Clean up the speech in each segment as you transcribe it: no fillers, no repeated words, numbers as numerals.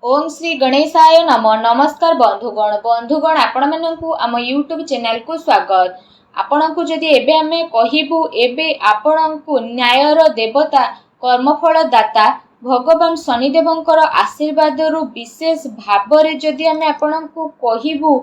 ओम श्री गणेशाय नम नमस्कार बंधुगण आपण मानकु आम यूट्यूब चैनल को स्वागत। आपण को जदि एबे हमें कहिबू एबे आपण को न्यायर देवता कर्मफल दाता भगवान शनिदेवंकर आशीर्वाद रु विशेष भाव रे जदि हमें आपण को कहिबू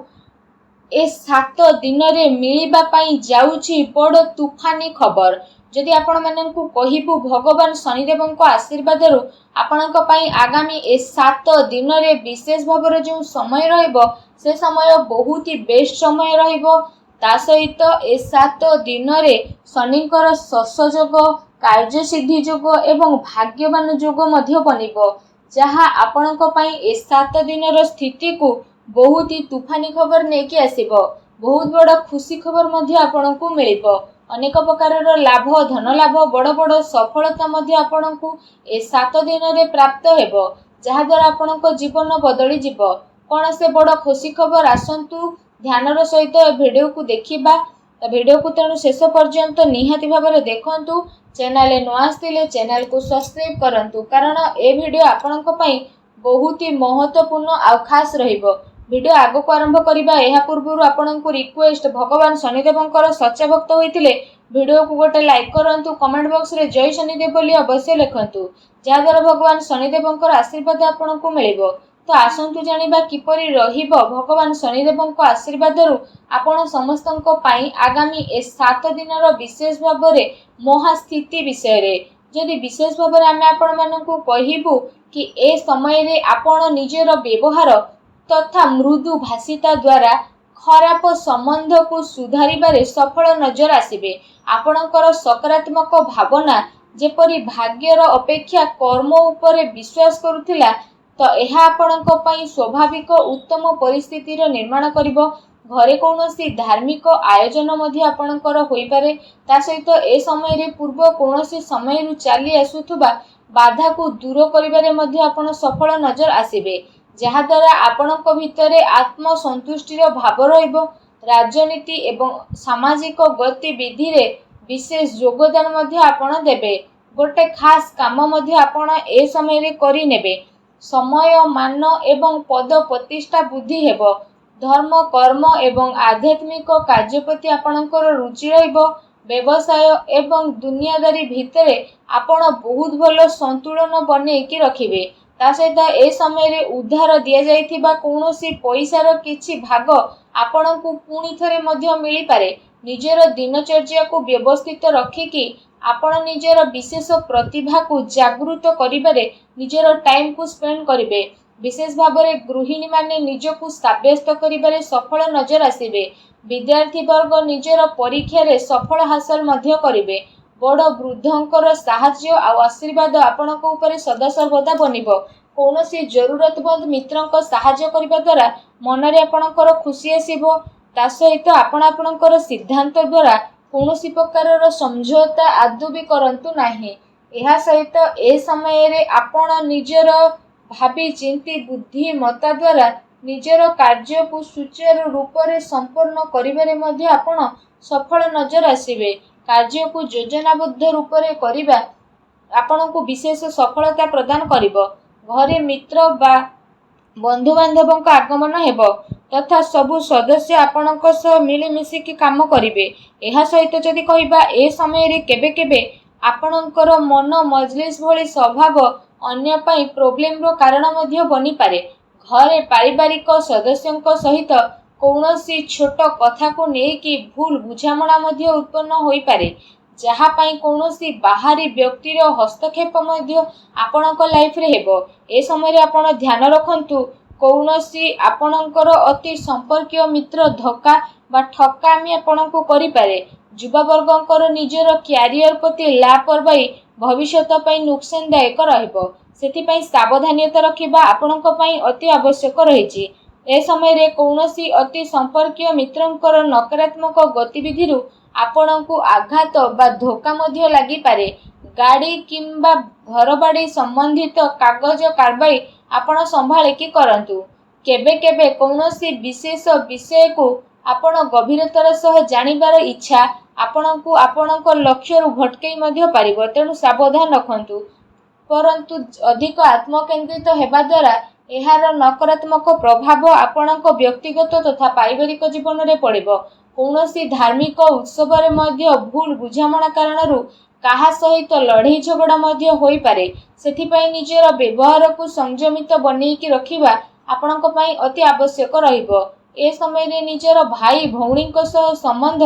ए 7 दिन रे मिलिबा पई जाउछि बड़ तूफानी खबर। जदि आपण मानकु कहिबू भगवान शनिदेवंक आशीर्वाद रु आपणक पई आगामी ए 7 दिन रे विशेष भाव रे जो समय रहइबो से समय बहुत ही बेस्ट समय रहइबो। ता सहित ए 7 दिन रे शनिकर शश जोग कार्य सिद्धि जोग एवं भाग्यवान जोग मध्य बनिबो, जहा आपणक पई ए 7 दिन रो स्थिति को बहुत ही तूफानी खबर नेकी आसीबो। बहुत बड़ खुशी खबर मध्य आपणकु मिलिबो। अनेक प्रकार लाभ धन लाभ बड़ बड़ सफलता मध्य आपणकु ए 7 दिन रे प्राप्त हेबो, जहा द्वारा आपणक जीवन बदली जिवो। कोन से बड़ खुशी खबर आसंतु ध्यानर सहित वीडियो को देखिबा। वीडियो को तेणु शेष पर्यंत निहाती भाबरे देखंतु। चैनल नुआ आस्तिले चैनल को सब्सक्राइब करंतु, कारण ए वीडियो आपणक पई बहुत ही महत्वपूर्ण आ खास रहिबो। वीडियो आगो को आरंभ करिबा एहा पूर्वरु आपनकु रिक्वेस्ट, भगवान शनिदेवंकर सच्चा भक्त होइतिले वीडियो को गोटे लाइक करंतु, कमेंट बॉक्स रे जय शनिदेव बोली अवश्य लिखंतु, जा द्वारा भगवान शनिदेवंकर आशीर्वाद आपनकु मिलिबो। तो आसंतु जानिबा किपरि रहिबो भगवान शनिदेवंक आशीर्वाद रु आपण समस्तंक पई आगामी ए 7 दिनर विशेष भाबरे महास्थिति विषय रे। जदि विशेष भाबरे आमे आपण मानकु कहिबू कि ए समय रे आपण निजेर व्यवहार तथा मृदु भाषिता द्वारा खराब संबंध को सुधारिबारे सफल नजर आसिबे। आपणकर सकारात्मक भावना जेपरि भाग्यर अपेक्षा कर्म उपरे विश्वास करुथिला, तो एहा आपणक पई स्वाभाविक उत्तम परिस्थितिर निर्माण करिवो। घरे कौनसी धार्मिक आयोजन मध्य आपणकर होई पारे। ता सहित ए समय रे पूर्व कौनसी समय रु चाली आसुथुबा बाधा को दूर करिबारे मध्य आपण सफल नजर आसिबे, जहा द्वारा आपणक भितरे आत्मसंतुष्टिर भाव रहिबो। राजनीति एवं सामाजिक गतिविधि रे विशेष योगदान मध्य आपण देबे। गोटे खास काम मध्य आपण ए समय रे करि नेबे। समय मान एवं पद प्रतिष्ठा बुद्धि हेबो। धर्म कर्म एवं आध्यात्मिक कार्य प्रति आपणकर रुचि रहिबो। व्यवसाय एवं दुनियादारी भितरे आपण बहुत भल संतुलन बने कि रखिबे। ता सहित ए समय रे उद्धार दिया जाइथिबा कौनसी पैसार किछि भाग आपणकु पुणी थरे मध्य मिली पारे। निजर दिनचर्या को व्यवस्थित रखिकी आपण निजर विशेष प्रतिभा को जागृत करिबारे निजर टाइम को स्पेंड करिवे। विशेष भाबरे गृहिणी माने निजकु साब्यस्त करिबारे सफल नजर आसिबे। विद्यार्थी वर्ग निजर परीक्षा रे सफल हासिल मध्य करिवे। बड़ वृद्धंकर साहाय्य आ आशीर्वाद आपणक उपरे सदा सर्वदा बनिबो। कौनसी जरूरतमंद मित्रंक साहाय्य करिबा द्वारा मनरे आपणकर खुशी आसीबो। ता सहित आपण आपणकर सिद्धांत द्वारा कौनसी प्रकारर समझौता आदौ भी करंतु नाही। एहा सहित ए समय रे आपण निजर भाबी चिंती बुद्धिमत्ता द्वारा निजर कार्य को सुचारू रूप रे संपूर्ण करिबारे मध्य आपण सफल नजर आसीबे। कार्य को योजनाबद्ध रूप रे करिबा आपणकु विशेष सफलता प्रदान करिवो। घरे मित्र बा बंधु बांधवों का आगमन हेबो तथा सबु सदस्य आपणक सह मिली मिसिकी काम करिवे। एहा सहित जदि कहिबा ए समय रे केबे केबे आपणकर मन मजलिस भली स्वभाव अन्य पई प्रॉब्लम रो कारण मध्य बनी पारे। घरे पारिवारिक सदस्यंक सहित कौनसी छोट कथा को नेकी भूल बुझामणा मध्य उत्पन्न होई पारे, जहा पई कौनसी बाहरी व्यक्तिर हस्तक्षेप मध्य आपणक लाइफ रे हेबो। ए समय रे आपण ध्यान रखंतु कौनसी आपणकर अति संपर्कीय मित्र धोखा बा ठकामी आपणको करि पारे। युवा वर्गंकर निजर कैरियर प्रति लापरवाही भविष्यत पई नुकसानदायक रहइबो। सेति पई सावधानता रखिबा आपणक पई अति आवश्यक रहिछि। ए समय रे कौनसी अति संपर्कीय मित्रंकर नकारात्मक गतिविधि रु आपणको आघात बा धोखा मध्य लागि पारे। गाड़ी किंबा घर बाड़ी संबंधित कागज कारबाई आपण संभाळे कि करंतु। केबे केबे कौनसी विशेष विषय को आपण गभीरतार सह जानिबार इच्छा आपणकु आपणक लक्ष्य रु भटकई मध्य पारिबो, तेणु सावधान रखंतु। परंतु अधिक आत्मकेंद्रित हेबा द्वारा ଏହାର ନକାରାତ୍ମକ ପ୍ରଭାବ ଆପଣଙ୍କ ବ୍ୟକ୍ତିଗତ ତଥା ପାରିବାରିକ ଜୀବନରେ ପଡ଼ିବ। କୌଣସି ଧାର୍ମିକ ଉତ୍ସବରେ ମଧ୍ୟ ଭୁଲ ବୁଝାମଣା କାରଣରୁ କାହା ସହିତ ଲଢ଼େଇ ଝଗଡ଼ା ମଧ୍ୟ ହୋଇପାରେ। ସେଥିପାଇଁ ନିଜର ବ୍ୟବହାରକୁ ସଂଯମିତ ବନେଇକି ରଖିବା ଆପଣଙ୍କ ପାଇଁ ଅତି ଆବଶ୍ୟକ ରହିବ। ଏ ସମୟରେ ନିଜର ଭାଇ ଭଉଣୀଙ୍କ ସହ ସମ୍ବନ୍ଧ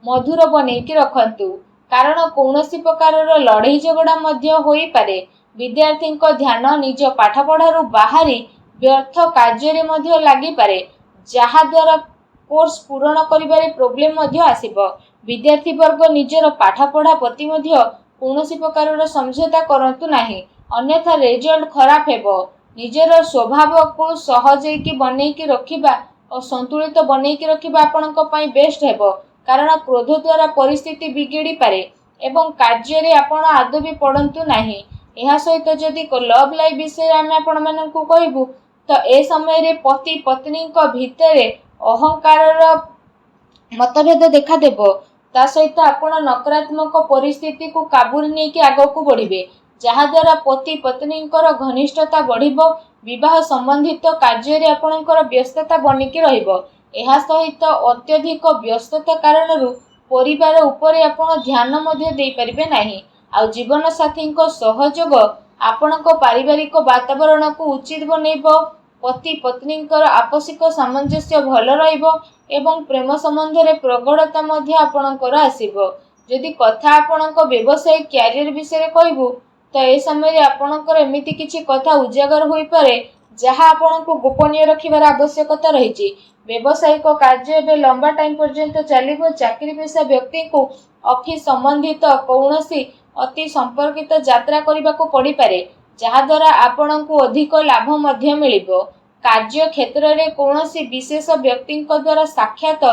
ମଧୁର ବନେଇକି ରଖନ୍ତୁ, କାରଣ କୌଣସି ପ୍ରକାରର ଲଢ଼େଇ ଝଗଡ଼ା ମଧ୍ୟ ହୋଇପାରେ। ବିଦ୍ୟାର୍ଥୀଙ୍କ ଧ୍ୟାନ ନିଜ ପାଠପଢ଼ାରୁ ବାହାରି ବ୍ୟର୍ଥ କାର୍ଯ୍ୟରେ ମଧ୍ୟ ଲାଗିପାରେ, ଯାହାଦ୍ୱାରା କୋର୍ସ ପୂରଣ କରିବାରେ ପ୍ରୋବ୍ଲେମ୍ ମଧ୍ୟ ଆସିବ। ବିଦ୍ୟାର୍ଥୀବର୍ଗ ନିଜର ପାଠପଢ଼ା ପ୍ରତି ମଧ୍ୟ କୌଣସି ପ୍ରକାରର ସମଝୋତା କରନ୍ତୁ ନାହିଁ, ଅନ୍ୟଥା ରେଜଲ୍ଟ ଖରାପ ହେବ। ନିଜର ସ୍ୱଭାବକୁ ସହଜେଇକି ବନେଇକି ରଖିବା ଓ ସନ୍ତୁଳିତ ବନେଇକି ରଖିବା ଆପଣଙ୍କ ପାଇଁ ବେଷ୍ଟ ହେବ, କାରଣ କ୍ରୋଧ ଦ୍ୱାରା ପରିସ୍ଥିତି ବିଗିଡ଼ିପାରେ ଏବଂ କାର୍ଯ୍ୟରେ ଆପଣ ଆଦୌ ବି ପଡ଼ନ୍ତୁ ନାହିଁ। ଏହା ସହିତ ଯଦି ଲଭ୍ ଲାଇଫ୍ ବିଷୟରେ ଆମେ ଆପଣମାନଙ୍କୁ କହିବୁ, ତ ଏ ସମୟରେ ପତି ପତ୍ନୀଙ୍କ ଭିତରେ ଅହଙ୍କାରର ମତଭେଦ ଦେଖାଦେବ। ତା ସହିତ ଆପଣ ନକାରାତ୍ମକ ପରିସ୍ଥିତିକୁ କାବୁରେ ନେଇକି ଆଗକୁ ବଢ଼ିବେ, ଯାହାଦ୍ୱାରା ପତି ପତ୍ନୀଙ୍କର ଘନିଷ୍ଠତା ବଢ଼ିବ। ବିବାହ ସମ୍ବନ୍ଧିତ କାର୍ଯ୍ୟରେ ଆପଣଙ୍କର ବ୍ୟସ୍ତତା ବନିକି ରହିବ। ଏହା ସହିତ ଅତ୍ୟଧିକ ବ୍ୟସ୍ତତା କାରଣରୁ ପରିବାର ଉପରେ ଆପଣ ଧ୍ୟାନ ମଧ୍ୟ ଦେଇପାରିବେ ନାହିଁ। ଆଉ ଜୀବନସାଥୀଙ୍କ ସହଯୋଗ ଆପଣଙ୍କ ପାରିବାରିକ ବାତାବରଣକୁ ଉଚିତ ବନେଇବ। ପତି ପତ୍ନୀଙ୍କର ଆପୋଷିକ ସାମଞ୍ଜସ୍ୟ ଭଲ ରହିବ ଏବଂ ପ୍ରେମ ସମ୍ବନ୍ଧରେ ପ୍ରଗାଢ଼ତା ମଧ୍ୟ ଆପଣଙ୍କର ଆସିବ। ଯଦି କଥା ଆପଣଙ୍କ ବ୍ୟବସାୟ କ୍ୟାରିୟର ବିଷୟରେ କହିବୁ, ତ ଏ ସମୟରେ ଆପଣଙ୍କର ଏମିତି କିଛି କଥା ଉଜାଗର ହୋଇପାରେ, ଯାହା ଆପଣଙ୍କୁ ଗୋପନୀୟ ରଖିବାର ଆବଶ୍ୟକତା ରହିଛି। ବ୍ୟବସାୟିକ କାର୍ଯ୍ୟ ଏବେ ଲମ୍ବା ଟାଇମ୍ ପର୍ଯ୍ୟନ୍ତ ଚାଲିବ। ଚାକିରି ପେଶା ବ୍ୟକ୍ତିଙ୍କୁ ଅଫିସ ସମ୍ବନ୍ଧିତ କୌଣସି ଅତି ସମ୍ପର୍କିତ ଯାତ୍ରା କରିବାକୁ ପଡ଼ିପାରେ, ଯାହାଦ୍ୱାରା ଆପଣଙ୍କୁ ଅଧିକ ଲାଭ ମଧ୍ୟ ମିଳିବ। କାର୍ଯ୍ୟ କ୍ଷେତ୍ରରେ କୌଣସି ବିଶେଷ ବ୍ୟକ୍ତିଙ୍କ ଦ୍ୱାରା ସାକ୍ଷାତ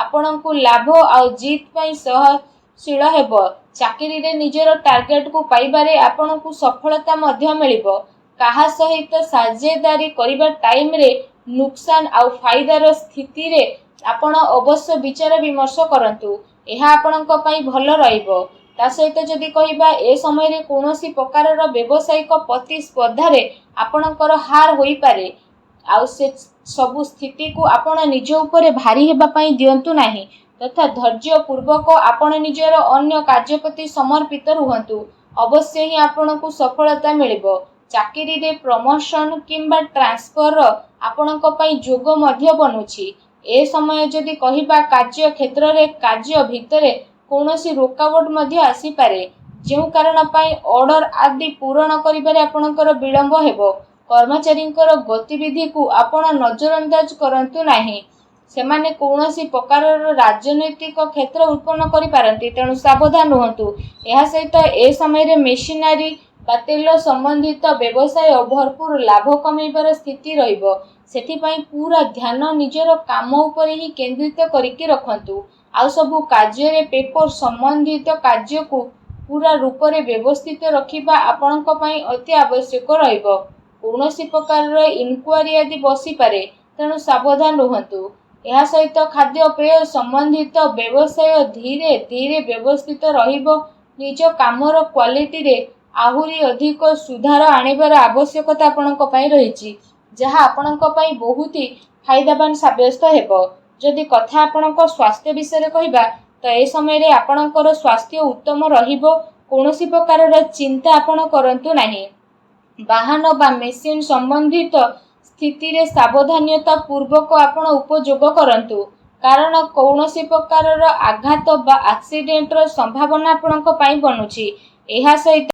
ଆପଣଙ୍କୁ ଲାଭ ଆଉ ଜିତ୍ ପାଇଁ ସହନଶୀଳ ହେବ। ଚାକିରିରେ ନିଜର ଟାର୍ଗେଟକୁ ପାଇବାରେ ଆପଣଙ୍କୁ ସଫଳତା ମଧ୍ୟ ମିଳିବ। କାହା ସହିତ ସାଝେଦାରୀ କରିବା ଟାଇମରେ ନୁକସାନ ଆଉ ଫାଇଦାର ସ୍ଥିତିରେ ଆପଣ ଅବଶ୍ୟ ବିଚାର ବିମର୍ଶ କରନ୍ତୁ, ଏହା ଆପଣଙ୍କ ପାଇଁ ଭଲ ରହିବ। ତା ସହିତ ଯଦି କହିବା, ଏ ସମୟରେ କୌଣସି ପ୍ରକାରର ବ୍ୟବସାୟିକ ପ୍ରତିସ୍ପର୍ଦ୍ଧାରେ ଆପଣଙ୍କର ହାର ହୋଇପାରେ, ଆଉ ସେ ସବୁ ସ୍ଥିତିକୁ ଆପଣ ନିଜ ଉପରେ ଭାରୀ ହେବା ପାଇଁ ଦିଅନ୍ତୁ ନାହିଁ, ତଥା ଧୈର୍ଯ୍ୟପୂର୍ବକ ଆପଣ ନିଜର ଅନ୍ୟ କାର୍ଯ୍ୟ ପ୍ରତି ସମର୍ପିତ ରୁହନ୍ତୁ। ଅବଶ୍ୟ ହିଁ ଆପଣଙ୍କୁ ସଫଳତା ମିଳିବ। ଚାକିରିରେ ପ୍ରମୋସନ କିମ୍ବା ଟ୍ରାନ୍ସଫରର ଆପଣଙ୍କ ପାଇଁ ଯୋଗ ମଧ୍ୟ ବନୁଛି। ଏ ସମୟ ଯଦି କହିବା, କାର୍ଯ୍ୟ କ୍ଷେତ୍ରରେ କାର୍ଯ୍ୟ ଭିତରେ କୌଣସି ରୋକାବଟ ମଧ୍ୟ ଆସିପାରେ, ଯେଉଁ କାରଣ ପାଇଁ ଅର୍ଡର ଆଦି ପୂରଣ କରିବାରେ ଆପଣଙ୍କର ବିଳମ୍ବ ହେବ। କର୍ମଚାରୀଙ୍କର ଗତିବିଧିକୁ ଆପଣ ନଜରଅନ୍ଦାଜ କରନ୍ତୁ ନାହିଁ। ସେମାନେ କୌଣସି ପ୍ରକାରର ରାଜନୈତିକ କ୍ଷେତ୍ର ଉତ୍ପନ୍ନ କରିପାରନ୍ତି, ତେଣୁ ସାବଧାନ ରୁହନ୍ତୁ। ଏହା ସହିତ ଏ ସମୟରେ ମେସିନାରୀ ବା ତେଲ ସମ୍ବନ୍ଧିତ ବ୍ୟବସାୟ ଭରପୁର ଲାଭ କମେଇବାର ସ୍ଥିତି ରହିବ। ସେଥିପାଇଁ ପୁରା ଧ୍ୟାନ ନିଜର କାମ ଉପରେ ହିଁ କେନ୍ଦ୍ରିତ କରିକି ରଖନ୍ତୁ। ଆଉ ସବୁ କାର୍ଯ୍ୟରେ ପେପର ସମ୍ବନ୍ଧିତ କାର୍ଯ୍ୟକୁ ପୁରା ରୂପରେ ବ୍ୟବସ୍ଥିତ ରଖିବା ଆପଣଙ୍କ ପାଇଁ ଅତି ଆବଶ୍ୟକ ରହିବ। କୌଣସି ପ୍ରକାରର ଇନକ୍ୱାରି ଆଦି ବସିପାରେ, ତେଣୁ ସାବଧାନ ରୁହନ୍ତୁ। ଏହା ସହିତ ଖାଦ୍ୟପେୟ ସମ୍ବନ୍ଧିତ ବ୍ୟବସାୟ ଧୀରେ ଧୀରେ ବ୍ୟବସ୍ଥିତ ରହିବ। ନିଜ କାମର କ୍ୱାଲିଟିରେ ଆହୁରି ଅଧିକ ସୁଧାର ଆଣିବାର ଆବଶ୍ୟକତା ଆପଣଙ୍କ ପାଇଁ ରହିଛି, ଯାହା ଆପଣଙ୍କ ପାଇଁ ବହୁତ ଫାଇଦାବାନ ସାବ୍ୟସ୍ତ ହେବ। ଯଦି କଥା ଆପଣଙ୍କ ସ୍ୱାସ୍ଥ୍ୟ ବିଷୟରେ କହିବା, ତ ଏ ସମୟରେ ଆପଣଙ୍କର ସ୍ୱାସ୍ଥ୍ୟ ଉତ୍ତମ ରହିବ। କୌଣସି ପ୍ରକାରର ଚିନ୍ତା ଆପଣ କରନ୍ତୁ ନାହିଁ। ବାହନ ବା ମେସିନ ସମ୍ବନ୍ଧିତ ସ୍ଥିତିରେ ସାବଧାନତା ପୂର୍ବକ ଆପଣ ଉପଯୋଗ କରନ୍ତୁ, କାରଣ କୌଣସି ପ୍ରକାରର ଆଘାତ ବା ଆକ୍ସିଡେଣ୍ଟର ସମ୍ଭାବନା ଆପଣଙ୍କ ପାଇଁ ବନୁଛି। ଏହା ସହିତ